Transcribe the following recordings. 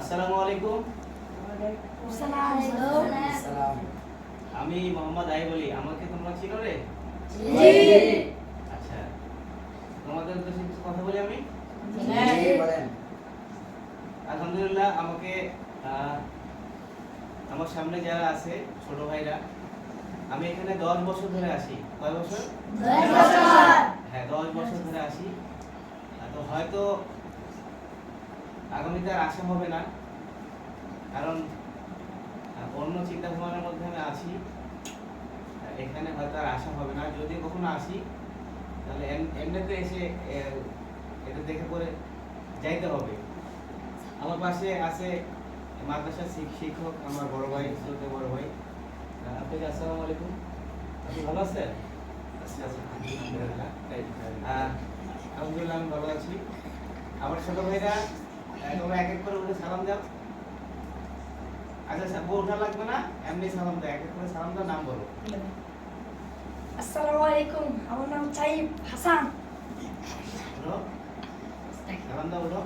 আসসালামু আলাইকুম। আমি মোহাম্মদ আইব আলী। আমাকে তোমরা চিনো রে? জি। আচ্ছা, তোমাদের উদ্দেশ্যে কিছু কথা বলি আমি। জি বলেন। আলহামদুলিল্লাহ, আমাকে আমার সামনে যারা আছে ছোট ভাইরা, আমি এখানে 10 বছর ধরে আসি। কয় বছর? 10 বছর। হ্যাঁ, 10 বছর ধরে আসি। তো হয়তো আগামীতে আর আসা হবে না, কারণ অন্য চিন্তা ভাবনার মধ্যে আমি আছি। এখানে হয়তো আর আসা হবে না। যদি কখনো আসি তাহলে এমনিতে এসে এটা দেখে পরে যাইতে হবে। আমার পাশে আছে মাদ্রাসার শিক্ষক, আমার বড় ভাই, ছোট বড় ভাই। আপনাকে আসসালামু আলাইকুম। আপনি ভালো আছেন? আলহামদুলিল্লাহ, আমি ভালো আছি। আমার ছোট ভাইরা তোমরা এক এক করে উঠে সালাম দাও। আচ্ছা, ওঠা লাগবে না, এমনি সালাম দাও। এক এক করে সালাম দাও, নাম বলো। আসসালামু আলাইকুম, আমার নাম সাইফ হাসান। উঠো, সালাম দাও, উঠো,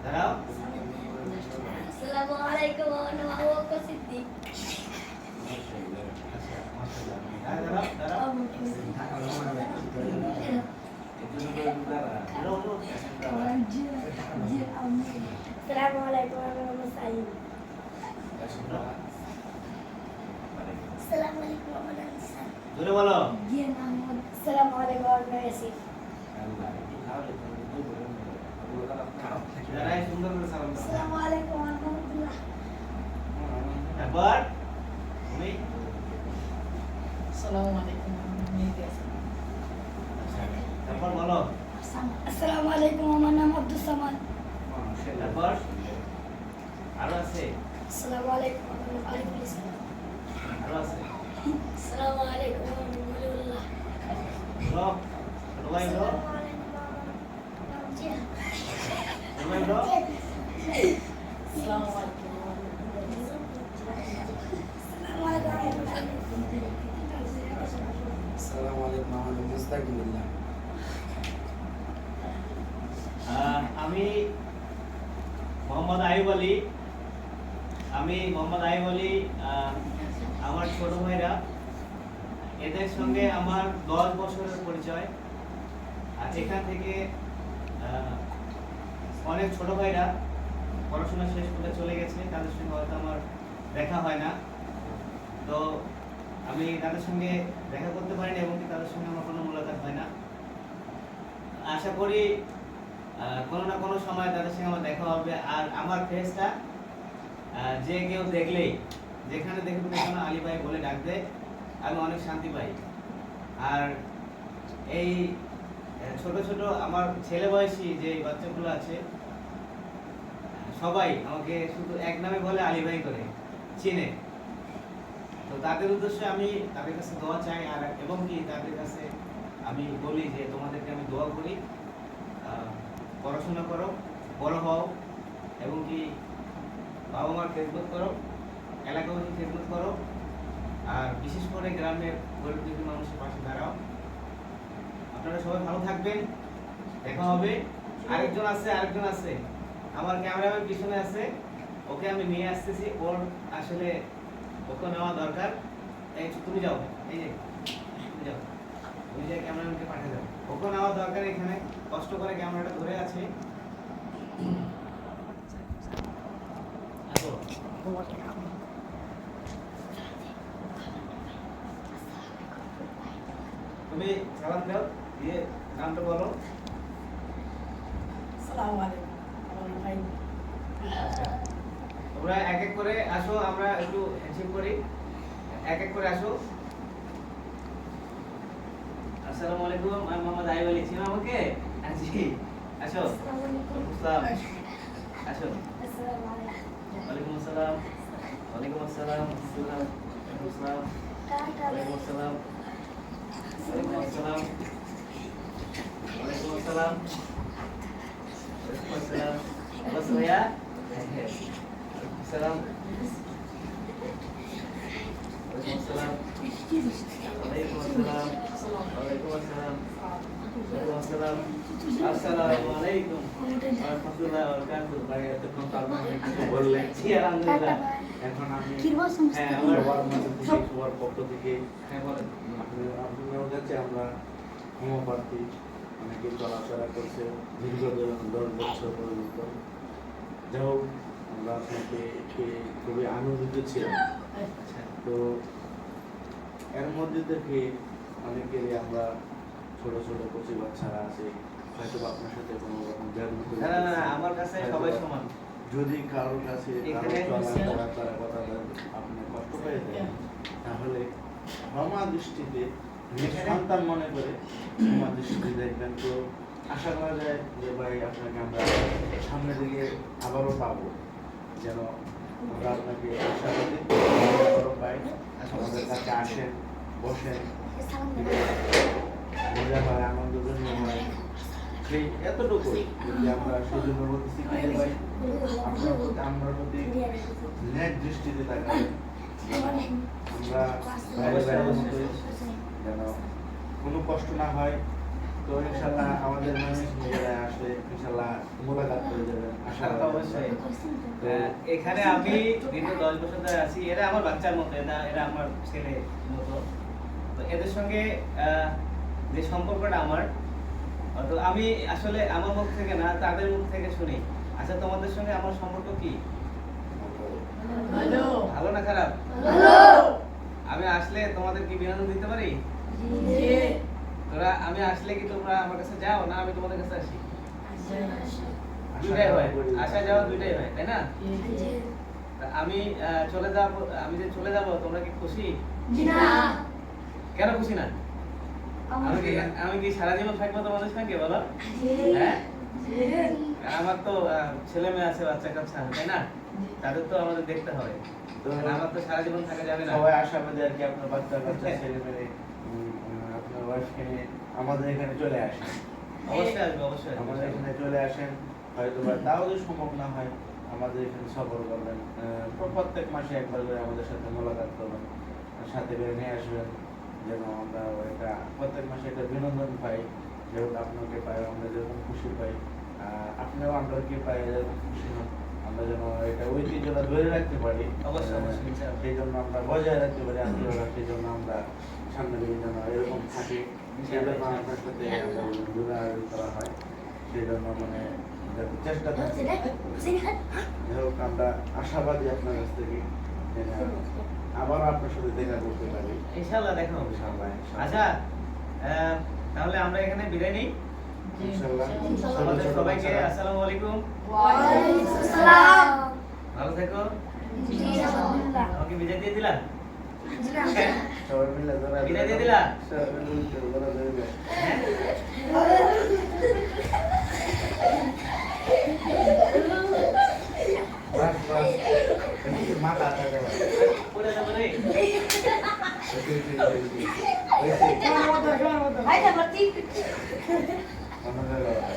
দাঁড়াও। আসসালামু আলাইকুম, আমার নাম আবু বকর সিদ্দিক। আচ্ছা, মাশাআল্লাহ। দাঁড়াও, দাঁড়াও। আসসালামু আলাইকুম, আমার নাম সাইফ। আসসালামু আলাইকুম, আমার নাম ইসা। জোরে বলো। আসসালামু আলাইকুম, আমার নাম ইয়াসিন। দাঁড়াই, সুন্দর করে সালাম দাও। আসসালামু আলাইকুম, আমার নাম আব্দুল্লাহ। একবার তুমি। আসসালামু আলাইকুম, আমার নাম মেহেদি হাসান। তারপর বলো। আসসালামু আলাইকুম, আমার নাম আব্দুল সামাদ। তারপর আরো আছে, আসসালামু আলাইকুম, আমার নাম আরিফুল ইসলাম। আরো আছে। আসসালামু আলাইকুম, আমার নাম ওয়ালিউল্লাহ। বলো, ছোট ভাই বলো। আসসালামু আলাইকুম, আমার নাম জিয়াদ। ছোট ভাই বলো। আসসালামু আলাইকুম, আমার নাম আসসালামু আলাইকুম, আসসালামু আলাইকুম, আমার নাম মুস্তাকিমুল্লাহ। আমি মোহাম্মদ আইব আলী। আমার ছোট ভাইরা, এদের সঙ্গে আমার 10 বছরের পরিচয়। আর এখান থেকে অনেক ছোট ভাইরা পড়াশোনা শেষ করে চলে গেছে, তাদের সঙ্গে হয়তো আমার দেখা হয় না। তো আমি তাদের সঙ্গে দেখা করতে পারিনি এবং তাদের সঙ্গে আমার কোনো মোলাকাত হয় না। আশা করি কোনো না কোনো সময় তাদের সঙ্গে আমার দেখা হবে। আর আমার ফেসটা যে কেউ দেখলেই, যেখানে দেখবে যেখানে আলী ভাই বলে ডাক দেয়, আমি অনেক শান্তি পাই। আর এই ছোট ছোট আমার ছেলে বয়সী যে বাচ্চাগুলো আছে, সবাই আমাকে শুধু এক নামে বলে, আলী ভাই করে চিনে। তো তাদের উদ্দেশ্যে আমি তাদের কাছে দোয়া চাই, আর এবং কি তাদের কাছে আমি বলি যে তোমাদেরকে আমি দোয়া করি, পড়াশোনা করো, বড় হও, এবং কি বাবা মার খেদমত করো, এলাকাবাসী খেদমত করো, আর বিশেষ করে গ্রামের গরিব দুঃখী মানুষের পাশে দাঁড়াও। আপনারা সবাই ভালো থাকবেন, দেখা হবে। আরেকজন আছে আমার ক্যামেরাম্যান পিছনে আছে, ওকে আমি নিয়ে আসতেছি। ওর আসলে ওকে নেওয়া দরকার। এই তুমি যাও, এই যে তুমি যাও, ওই যে ক্যামেরাম্যানকে পাঠিয়ে দাও, ওকে নেওয়া দরকার। এখানে কষ্ট করে ক্যামেরাটা ধরে আছে। আসো। তুমি সালাম দাও, দিয়ে নামটা বলো। আসসালামু আলাইকুম, আমার নাম ভাই। তোমরা এক এক করে আসো, আমরা একটু হ্যান্ডশেক করি। এক এক করে আসো। আসসালামু আলাইকুম, আমি মোহাম্মদ আইব আলী। চিনো আমাকে? জি, আসো। আসসালামু আলাইকুম। আসসালাম, আসো। আসসালামু আলাইকুম। ওয়ালাইকুম আসসালাম। ওয়ালাইকুম আসসালাম। ওয়ালাইকুম আসসালাম। ওয়ালাইকুম আসসালাম। ওয়ালাইকুম আসসালাম। ওয়ালাইকুম আসসালাম। ওয়ালাইকুম আসসালাম। ভালো আছো ভাইয়া? ওয়ালাইকুম আসসালাম। ওয়ালাইকুম আসসালাম। ওয়ালাইকুম আসসালাম। ওয়ালাইকুম আসসালাম। ওয়ালাইকুম আসসালাম আসসালামু আলাইকুম ওয়া রাহমাতুল্লাহি ওয়া বারাকাতুহু। ভাই এতক্ষণ তো আপনি অনেক কিছু বললেন। জি আলহামদুলিল্লাহ। এখন আমি হ্যাঁ আমার সবার মধ্যে থেকে সবার পক্ষ থেকে হ্যাঁ বলেন। আপনার কাছে আমরা হোমিওপ্যাথি অনেকে চলাফেরা করছে দীর্ঘ 10 বছর পর্যন্ত। যাই হোক আমরা আপনাকে খুবই আনন্দিত ছিলাম। আচ্ছা তো এর মধ্যে থেকে অনেকেরই আমরা ছোট ছোট কচি বাচ্চারা আছে হয়তো বা আপনার সাথে কোনো রকম না না না আমার কাছে সবাই সমান। যদি কারোর কাছে এখানে তারা কথা আপনি কষ্ট পেয়ে দেন তাহলে ক্ষমা দৃষ্টিতে সন্তান মনে করে ক্ষমা দৃষ্টিতে দেখবেন। তো আশা করা যায় যে ভাই আপনাকে আমরা সামনের দিকে আবারও পাবো, যেন আমরা আপনাকে আশা করি আবারও পাই। আমাদের কাছে আসেন, বসেন, মজা হয়, আনন্দজনক হয়, সেই এতটুকুই যদি আমরা সেই জন্য বলতেছি কি যে ভাই আপনার প্রতি ন্যায় দৃষ্টিতে তাকাবেন। আমরা বাইরে বাইরে মতোই যেন কোনো কষ্ট না হয়। তো ইনশাল্লাহ আমাদের মানুষ নিজেরা আসলে ইনশাল্লাহ মোলাকাত করে যাবেন আশা করি। অবশ্যই। এখানে আমি দীর্ঘ 10 বছর ধরে আছি। এরা আমার বাচ্চার মতো, এরা আমার ছেলে মতো। তো এদের সঙ্গে যে সম্পর্কটা আমার, তো আমি আসলে আমার মুখ থেকে না তাদের মুখ থেকে শুনি। আচ্ছা তোমাদের সঙ্গে আমার সম্পর্ক কি? ভালো ভালো না খারাপ? আমি আসলে তোমাদের কি বিনোদন দিতে পারি? তোরা আমি আসলে কি তোমরা আমার কাছে যাও না আমি তোমাদের কাছে আসি? দুইটাই হয়, আসা যাওয়া দুইটাই হয়, তাই না? তা আমি চলে যাব, আমি যে চলে যাব তোমরা কি খুশি? কেন খুশি না? আমি কি সারা জীবন থাকবো তোমাদের সঙ্গে বলো? হ্যাঁ, আমার তো ছেলে মেয়ে আছে, বাচ্চা কাচ্চা আছে, তাই না? তাদের তো আমাদের দেখতে হবে। তো আমার তো সারা জীবন থাকা যাবে না। সবাই আশাবাদী আর কি আপনার বাচ্চা কাচ্চা ছেলে মেয়ে আপনার ওয়াইফকে নিয়ে আমাদের এখানে চলে আসেন। অবশ্যই আসবো, অবশ্যই আসবো। আমাদের এখানে চলে আসেন, হয়তো বা তাও যদি সম্ভব না হয় আমাদের এখানে সফর করবেন। প্রত্যেক মাসে একবার করে আমাদের সাথে মোলাকাত করবেন, সাথে করে নিয়ে আসবেন, যেন আমরা একটা প্রত্যেক মাসে একটা বিনোদন পাই। যেহেতু আপনাকে পাই আমরা যেরকম খুশি পাই, আপনিও আমরাকে পাই যেরকম খুশি হন। আমরা যেন এটা ঐতিহ্যটা ধরে রাখতে পারি, অবশ্যই, অবশ্যই, ইনশাআল্লাহ। সেই জন্য আমরা বজায় রাখতে পারি আন্তরিকতা, সেই জন্য আমরা সামনে দিকে যেন এরকম থাকি, সেই জন্য আপনার সাথে যোগাযোগ করা হয়। সেই জন্য মানে যাতে চেষ্টা থাকি। যাই হোক আমরা আশাবাদী আপনার কাছ থেকে যেন আবার আপনার সাথে দেখা করতে পারি ইনশাআল্লাহ দেখো। ইনশাআল্লাহ। আচ্ছা তাহলে আমরা এখানে বিদায় নিই। ইনশাআল্লাহ। আমাদের সবাইকে আসসালামু আলাইকুম, ভালো থেকো। আমাকে বিদায় দিয়ে দিলা? সবাই মিলে যারা বিদায় দিয়ে দিলা? সবাই মিলে যারা যারা হ্যাঁ? বাস বাস একটু মাথা আটা পড়ে যাবো রে। দেওয়া